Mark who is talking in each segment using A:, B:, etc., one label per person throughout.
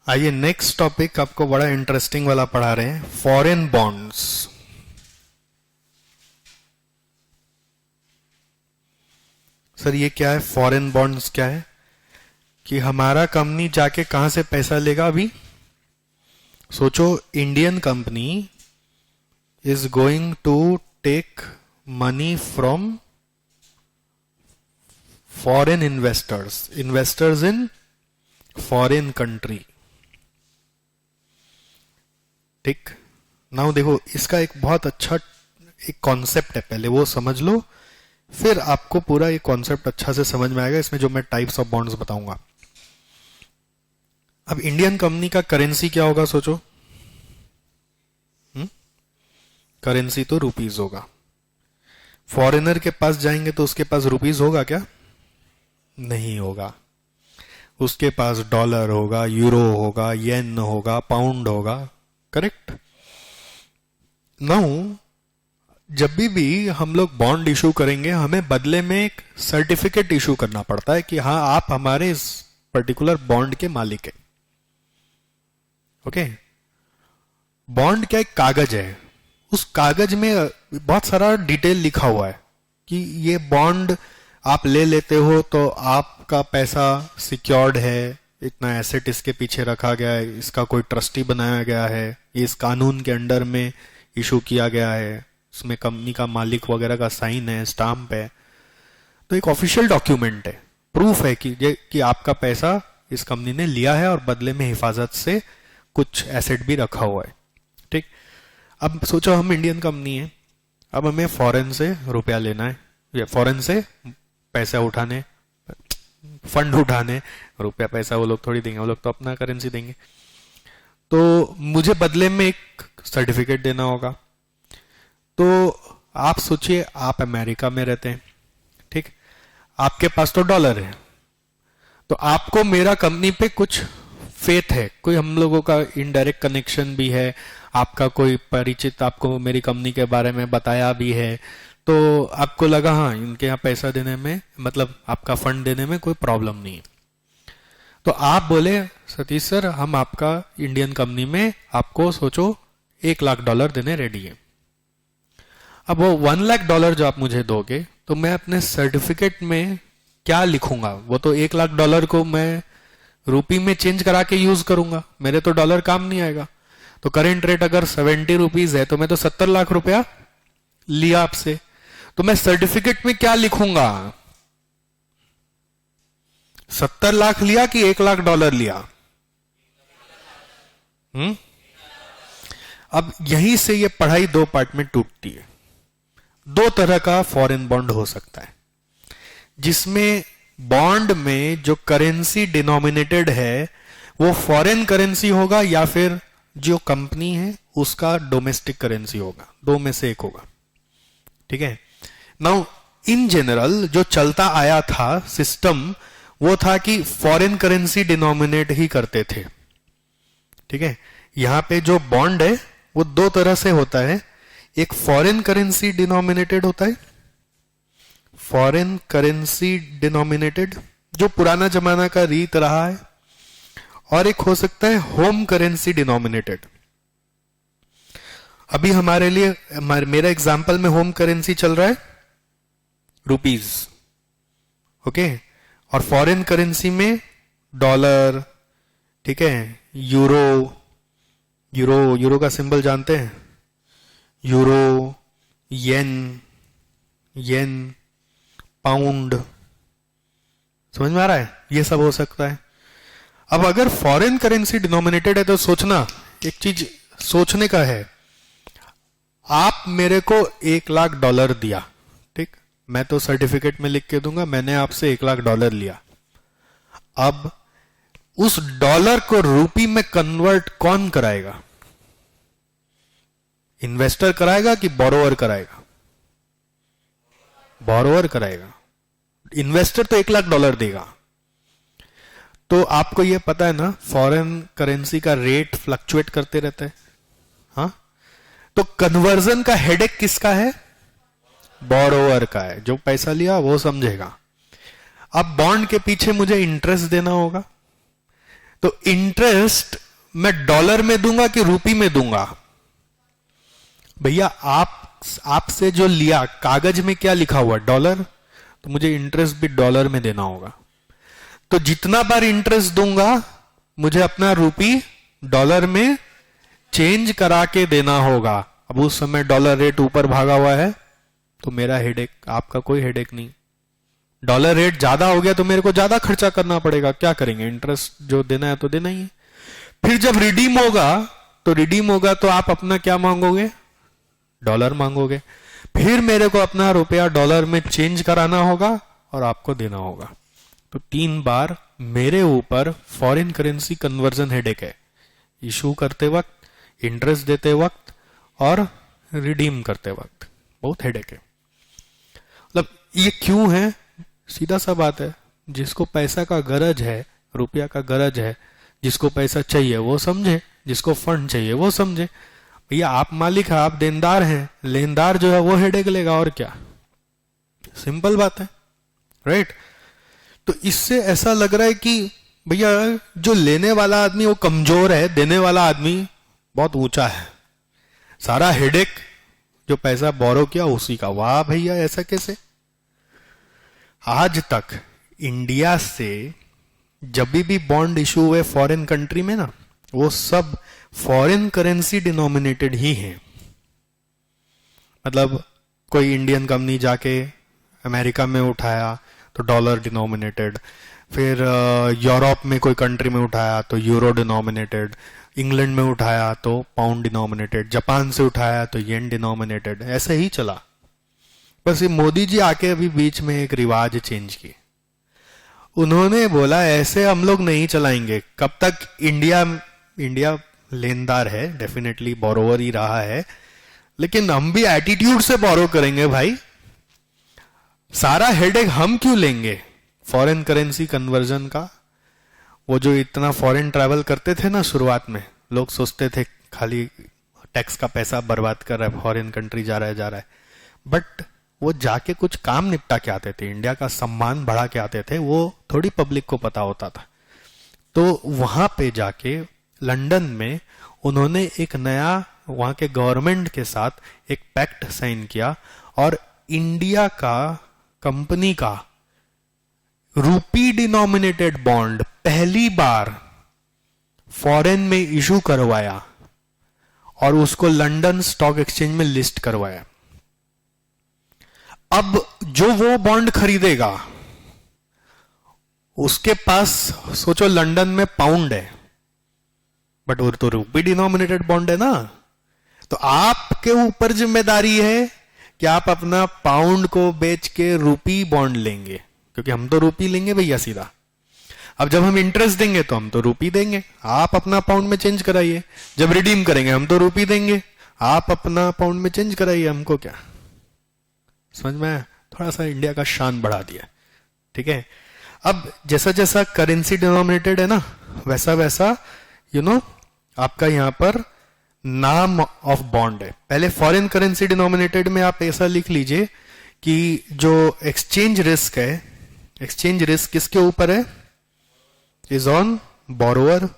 A: आइए next topic आपको बड़ा इंटरेस्टिंग वाला पढ़ा रहे हैं, फॉरेन बॉन्ड्स। सर ये क्या है फॉरेन बॉन्ड्स? क्या है कि हमारा कंपनी जाके कहां से पैसा लेगा? अभी सोचो, Indian company is going to take money from foreign investors in foreign country. ठीक, नाउ देखो, इसका एक बहुत अच्छा एक कॉन्सेप्ट है, पहले वो समझ लो, फिर आपको पूरा ये कॉन्सेप्ट अच्छा से समझ में आएगा। इसमें जो मैं टाइप्स ऑफ बॉन्ड्स बताऊंगा। अब इंडियन कंपनी का करेंसी क्या होगा? सोचो, करेंसी तो रुपीज होगा। फॉरेनर के पास जाएंगे तो उसके पास रुपीज होगा क्या? नहीं होगा। उसके पास डॉलर होगा, यूरो होगा, येन होगा, पाउंड होगा। करेक्ट। नाउ जब भी हम लोग बॉन्ड इशू करेंगे, हमें बदले में एक सर्टिफिकेट इशू करना पड़ता है कि हाँ, आप हमारे इस पर्टिकुलर बॉन्ड के मालिक हैं। ओके। बॉन्ड क्या एक कागज है, उस कागज में बहुत सारा डिटेल लिखा हुआ है कि ये बॉन्ड आप ले लेते हो तो आपका पैसा सिक्योर्ड है, इतना एसेट इसके पीछे रखा गया है, इसका कोई ट्रस्टी बनाया गया है, ये इस कानून के अंडर में इशू किया गया है, उसमें कंपनी का मालिक वगैरह का साइन है, स्टाम्प है। तो एक ऑफिशियल डॉक्यूमेंट है, प्रूफ है कि आपका पैसा इस कंपनी ने लिया है और बदले में हिफाजत से कुछ एसेट भी रखा हुआ है। ठीक। अब सोचो, हम इंडियन कंपनी है, अब हमें फॉरेन से रुपया लेना है, या फॉरेन से पैसा उठाने, फंड उठाने, रुपया पैसा वो लोग थोड़ी देंगे, वो लोग तो अपना करेंसी देंगे। तो मुझे बदले में एक सर्टिफिकेट देना होगा। तो आप सोचिए, आप अमेरिका में रहते हैं, ठीक, आपके पास तो डॉलर है, तो आपको मेरा कंपनी पे कुछ फेथ है, कोई हम लोगों का इनडायरेक्ट कनेक्शन भी है, आपका कोई परिचित आपको मेरी कंपनी के बारे में बताया भी है, तो आपको लगा हाँ, इनके यहाँ पैसा देने में, मतलब आपका फंड देने में कोई प्रॉब्लम नहीं है। तो आप बोले, सतीश सर, हम आपका इंडियन कंपनी में आपको सोचो $1,00,000 देने रेडी है। अब वो $1,00,000 जो आप मुझे दोगे, तो मैं अपने सर्टिफिकेट में क्या लिखूंगा? वो तो $1,00,000 को मैं रुपी में चेंज करा के यूज करूंगा, मेरे तो डॉलर काम नहीं आएगा। तो करेंट रेट अगर 70 रुपीज है, तो मैं तो 70 लाख रुपया लिया आपसे, तो मैं सर्टिफिकेट में क्या लिखूंगा? 70 लाख लिया कि $1,00,000 लिया? अब यहीं से ये पढ़ाई दो पार्ट में टूटती है। दो तरह का फॉरेन बॉन्ड हो सकता है, जिसमें बॉन्ड में जो करेंसी डिनोमिनेटेड है वो फॉरेन करेंसी होगा, या फिर जो कंपनी है उसका डोमेस्टिक करेंसी होगा। दो में से एक होगा। ठीक है। नाउ इन जनरल जो चलता आया था सिस्टम, वो था कि फॉरेन करेंसी डिनोमिनेट ही करते थे। ठीक है। यहां पे जो बॉन्ड है वो दो तरह से होता है। एक फॉरेन करेंसी डिनोमिनेटेड होता है, फॉरेन करेंसी डिनोमिनेटेड, जो पुराना जमाना का रीत रहा है, और एक हो सकता है होम करेंसी डिनोमिनेटेड। अभी हमारे लिए मेरा एग्जांपल में होम करेंसी चल रहा है रुपीज। ओके। और फॉरेन करेंसी में डॉलर, ठीक है, यूरो का सिंबल जानते हैं, यूरो, येन, पाउंड। समझ में आ रहा है? ये सब हो सकता है। अब अगर फॉरेन करेंसी डिनोमिनेटेड है, तो सोचना, एक चीज सोचने का है, आप मेरे को $1,00,000 दिया, ठीक, मैं तो सर्टिफिकेट में लिख के दूंगा मैंने आपसे $1,00,000 लिया। अब उस डॉलर को रुपी में कन्वर्ट कौन कराएगा? इन्वेस्टर कराएगा कि बोरोवर कराएगा? बोरोवर कराएगा। इन्वेस्टर तो $1,00,000 देगा। तो आपको यह पता है ना, फॉरेन करेंसी का रेट फ्लक्चुएट करते रहता है। हाँ, तो कन्वर्जन का हेडेक किसका है? बोरोवर का है। जो पैसा लिया वो समझेगा। अब बॉन्ड के पीछे मुझे इंटरेस्ट देना होगा, तो इंटरेस्ट मैं डॉलर में दूंगा कि रुपी में दूंगा? भैया आपसे जो लिया कागज में क्या लिखा हुआ, डॉलर, तो मुझे इंटरेस्ट भी डॉलर में देना होगा। तो जितना बार इंटरेस्ट दूंगा मुझे अपना रुपी डॉलर में चेंज करा के देना होगा। अब उस समय डॉलर रेट ऊपर भागा हुआ है तो मेरा हेडेक, आपका कोई हेडेक नहीं। डॉलर रेट ज्यादा हो गया तो मेरे को ज्यादा खर्चा करना पड़ेगा, क्या करेंगे, इंटरेस्ट जो देना है तो देना ही है। फिर जब रिडीम होगा तो आप अपना क्या मांगोगे, डॉलर मांगोगे। फिर मेरे को अपना रुपया डॉलर में चेंज कराना होगा और आपको देना होगा। तो 3 बार मेरे ऊपर फॉरेन करेंसी कन्वर्जन हेडेक है, इशू करते वक्त, इंटरेस्ट देते वक्त और रिडीम करते वक्त बहुत हेडेक है। मतलब ये क्यों है, सीधा सा बात है, जिसको पैसा का गरज है, रुपया का गरज है, जिसको पैसा चाहिए वो समझे, जिसको फंड चाहिए वो समझे। भैया आप मालिक है, आप देनदार हैं, लेनदार जो है वो हेडेक लेगा, और क्या, सिंपल बात है, राइट। तो इससे ऐसा लग रहा है कि भैया जो लेने वाला आदमी वो कमजोर है, देने वाला आदमी बहुत ऊंचा है, सारा हेडेक जो पैसा बोरो किया उसी का। वाह भैया, ऐसा कैसे? आज तक इंडिया से जब भी बॉन्ड इशू हुए फॉरेन कंट्री में ना, वो सब फॉरेन करेंसी डिनोमिनेटेड ही हैं। मतलब कोई इंडियन कंपनी जाके अमेरिका में उठाया तो डॉलर डिनोमिनेटेड, फिर यूरोप में कोई कंट्री में उठाया तो यूरो डिनोमिनेटेड, इंग्लैंड में उठाया तो पाउंड डिनोमिनेटेड, जापान से उठाया तो येन डिनोमिनेटेड, ऐसे ही चला। बस ये मोदी जी आके अभी बीच में एक रिवाज चेंज किए, उन्होंने बोला ऐसे हम लोग नहीं चलाएंगे। कब तक इंडिया लेनदार है, डेफिनेटली बोरोवर ही रहा है, लेकिन हम भी एटीट्यूड से बोरो करेंगे भाई। सारा हेडेक हम क्यों लेंगे फॉरेन करेंसी कन्वर्जन का? वो जो इतना फॉरेन ट्रैवल करते थे ना शुरुआत में, लोग सोचते थे खाली टैक्स का पैसा बर्बाद कर रहा है, फॉरेन कंट्री जा रहा है, बट वो जाके कुछ काम निपटा के आते थे, इंडिया का सम्मान बढ़ा के आते थे, वो थोड़ी पब्लिक को पता होता था। तो वहां पे जाके लंदन में उन्होंने एक नया वहां के गवर्नमेंट के साथ एक पैक्ट साइन किया और इंडिया का कंपनी का रूपी डिनोमिनेटेड बॉन्ड पहली बार फॉरेन में इशू करवाया और उसको लंदन स्टॉक एक्सचेंज में लिस्ट करवाया। अब जो वो बॉन्ड खरीदेगा उसके पास, सोचो लंदन में पाउंड है, बट वो तो रूपी डिनोमिनेटेड बॉन्ड है ना, तो आपके ऊपर जिम्मेदारी है कि आप अपना पाउंड को बेच के रूपी बॉन्ड लेंगे, क्योंकि हम तो रूपी लेंगे भैया सीधा। अब जब हम इंटरेस्ट देंगे तो हम तो रूपी देंगे, आप अपना पाउंड में चेंज कराइए। जब रिडीम करेंगे हम तो रूपी देंगे, आप अपना पाउंड में चेंज कराइए, हमको क्या। समझ में आया? थोड़ा सा इंडिया का शान बढ़ा दिया, ठीक है। अब जैसा जैसा करेंसी डिनोमिनेटेड है ना, वैसा वैसा आपका यहां पर नाम ऑफ बॉन्ड है। पहले फॉरेन करेंसी डिनोमिनेटेड में आप ऐसा लिख लीजिए कि जो एक्सचेंज रिस्क है, एक्सचेंज रिस्क किसके ऊपर है, इज ऑन बोरोवर,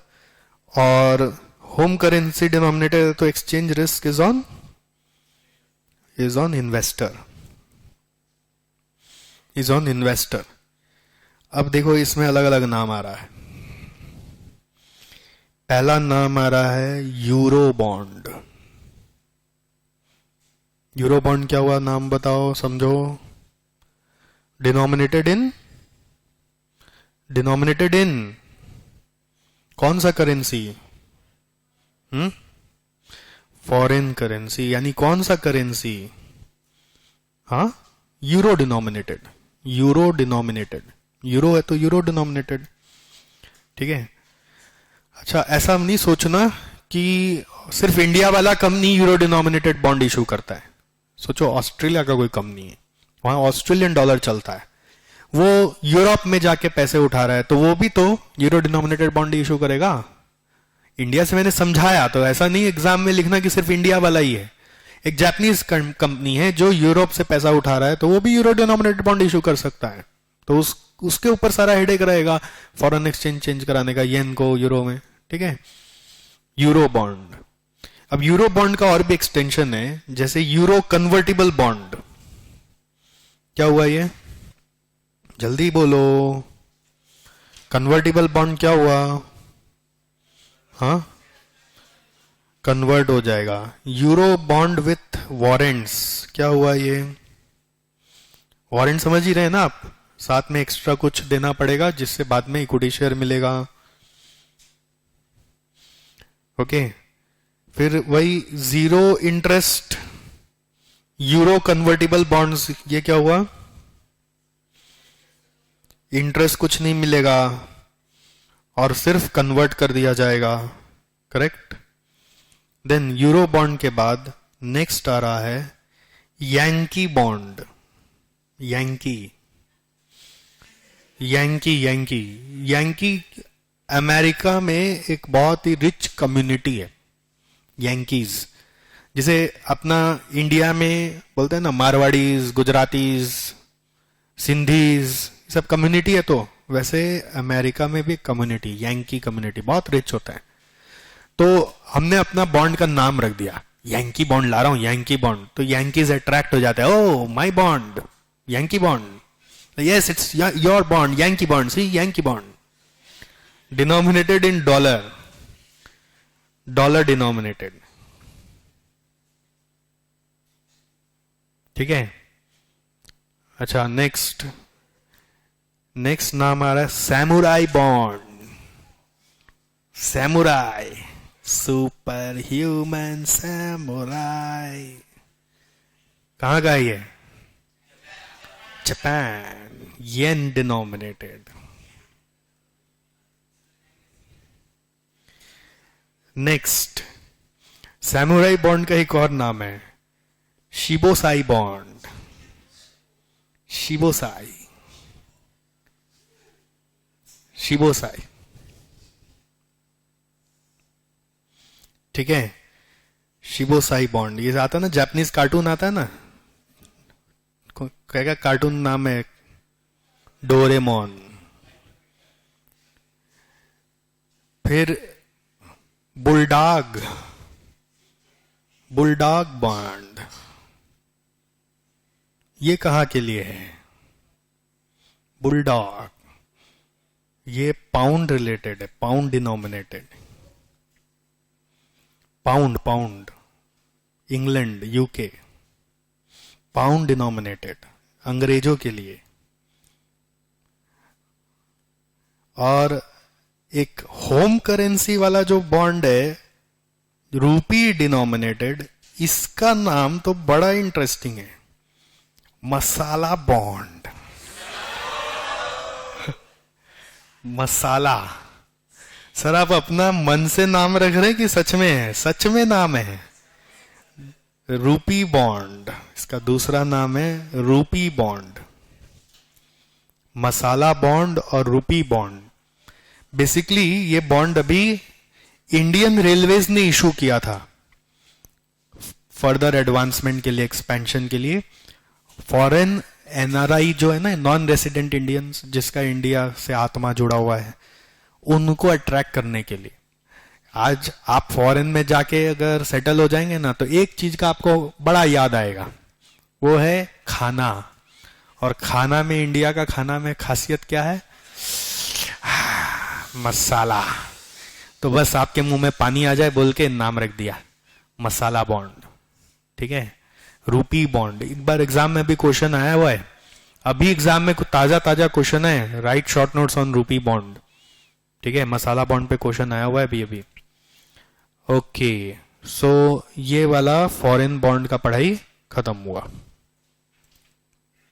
A: और होम करेंसी डिनोमिनेटेड है तो exchange risk is on investor, is on investor. अब देखो इसमें अलग अलग नाम आ रहा है। पहला नाम आ रहा है यूरो बॉन्ड। यूरो बॉन्ड क्या हुआ, नाम बताओ, समझो। डिनोमिनेटेड इन कौन सा करेंसी? फॉरेन करेंसी, यानी कौन सा करेंसी? हाँ, euro denominated, euro denominated, euro है तो यूरो डिनोमिनेटेड, ठीक है। अच्छा, ऐसा नहीं सोचना कि सिर्फ इंडिया वाला company euro denominated bond issue करता है। सोचो ऑस्ट्रेलिया का कोई कंपनी है, वहां ऑस्ट्रेलियन डॉलर चलता है, वो यूरोप में जाके पैसे उठा रहा है, तो वो भी तो यूरो डिनोमिनेटेड बॉन्ड इशू करेगा। इंडिया से मैंने समझाया, तो ऐसा नहीं एग्जाम में लिखना कि सिर्फ इंडिया वाला ही है। एक जापानीज कंपनी है जो यूरोप से पैसा उठा रहा है, तो वो भी यूरो डिनोमिनेटेड बॉन्ड इशू कर सकता है, तो उसके ऊपर सारा हेडेक रहेगा फॉरेन एक्सचेंज चेंज कराने का, येन को यूरो में, ठीक है। यूरो बॉन्ड, अब यूरो बॉन्ड का और भी एक्सटेंशन है, जैसे यूरो कन्वर्टिबल बॉन्ड। क्या हुआ ये, जल्दी बोलो, कन्वर्टिबल बॉन्ड क्या हुआ? हाँ, कन्वर्ट हो जाएगा। यूरो बॉन्ड विथ वारंट्स, क्या हुआ ये? वारंट समझ ही रहे हैं ना आप, साथ में एक्स्ट्रा कुछ देना पड़ेगा जिससे बाद में इक्विटी शेयर मिलेगा। ओके, फिर वही zero interest euro convertible bonds, ये क्या हुआ? इंटरेस्ट कुछ नहीं मिलेगा और सिर्फ कन्वर्ट कर दिया जाएगा, करेक्ट। देन यूरो बॉन्ड के बाद नेक्स्ट आ रहा है Yankee bond. Yankee Yankee Yankee Yankee America में एक बहुत ही रिच कम्युनिटी है यांकीज, जिसे अपना इंडिया में बोलते हैं ना मारवाड़ीज, गुजरातीज, सिंधीज, सब कम्युनिटी है, तो वैसे अमेरिका में भी कम्युनिटी, यांकी कम्युनिटी बहुत रिच होता है। तो हमने अपना बॉन्ड का नाम रख दिया, यांकी बॉन्ड ला रहा हूं, यांकी बॉन्ड, तो यांकीज अट्रैक्ट हो जाते हैं, oh my bond, Yankee bond, yes it's your bond, Yankee bond, see Yankee bond, denominated in dollar, dollar denominated, ठीक है। अच्छा, नेक्स्ट नाम आ रहा है samurai bond. Samurai, super human samurai, कहां का है ये? Japan, yen denominated. Next samurai bond का एक और नाम है शिबोसाई बॉन्ड। शिबोसाई, शिबोसाई, ठीक है। शिबोसाई बॉन्ड, ये आता है ना, जापानीज कार्टून आता है ना, क्या क्या कार्टून नाम है, डोरेमोन। फिर बुलडॉग, बुलडॉग बॉन्ड, ये कहां के लिए है? बुलडॉग, ये पाउंड रिलेटेड है, pound denominated, pound, pound, England, UK, pound denominated, अंग्रेजों के लिए। और एक होम करेंसी वाला जो बॉन्ड है, रूपी डिनोमिनेटेड, इसका नाम तो बड़ा इंटरेस्टिंग है, मसाला बॉन्ड। मसाला, सर आप अपना मन से नाम रख रहे हैं कि सच में है? सच में नाम है, रूपी बॉन्ड, इसका दूसरा नाम है रूपी बॉन्ड। मसाला बॉन्ड और रूपी बॉन्ड, बेसिकली ये बॉन्ड अभी इंडियन रेलवेज ने इशू किया था फर्दर एडवांसमेंट के लिए, एक्सपेंशन के लिए। फॉरेन एनआरआई जो है ना, नॉन रेसिडेंट इंडियंस, जिसका इंडिया से आत्मा जुड़ा हुआ है, उनको अट्रैक्ट करने के लिए। आज आप फॉरेन में जाके अगर सेटल हो जाएंगे ना, तो एक चीज का आपको बड़ा याद आएगा, वो है खाना। और खाना में, इंडिया का खाना में खासियत क्या है? मसाला। तो बस आपके मुंह में पानी आ जाए बोल के नाम रख दिया, मसाला बॉन्ड, ठीक है। रूपी बॉन्ड, एक बार एग्जाम में भी क्वेश्चन आया हुआ है, अभी एग्जाम में कुछ ताजा ताजा क्वेश्चन है, राइट शॉर्ट नोट्स ऑन रूपी बॉन्ड, ठीक है। मसाला बॉन्ड पे क्वेश्चन आया हुआ है अभी। ओके, सो ये वाला फॉरेन बॉन्ड का पढ़ाई खत्म हुआ।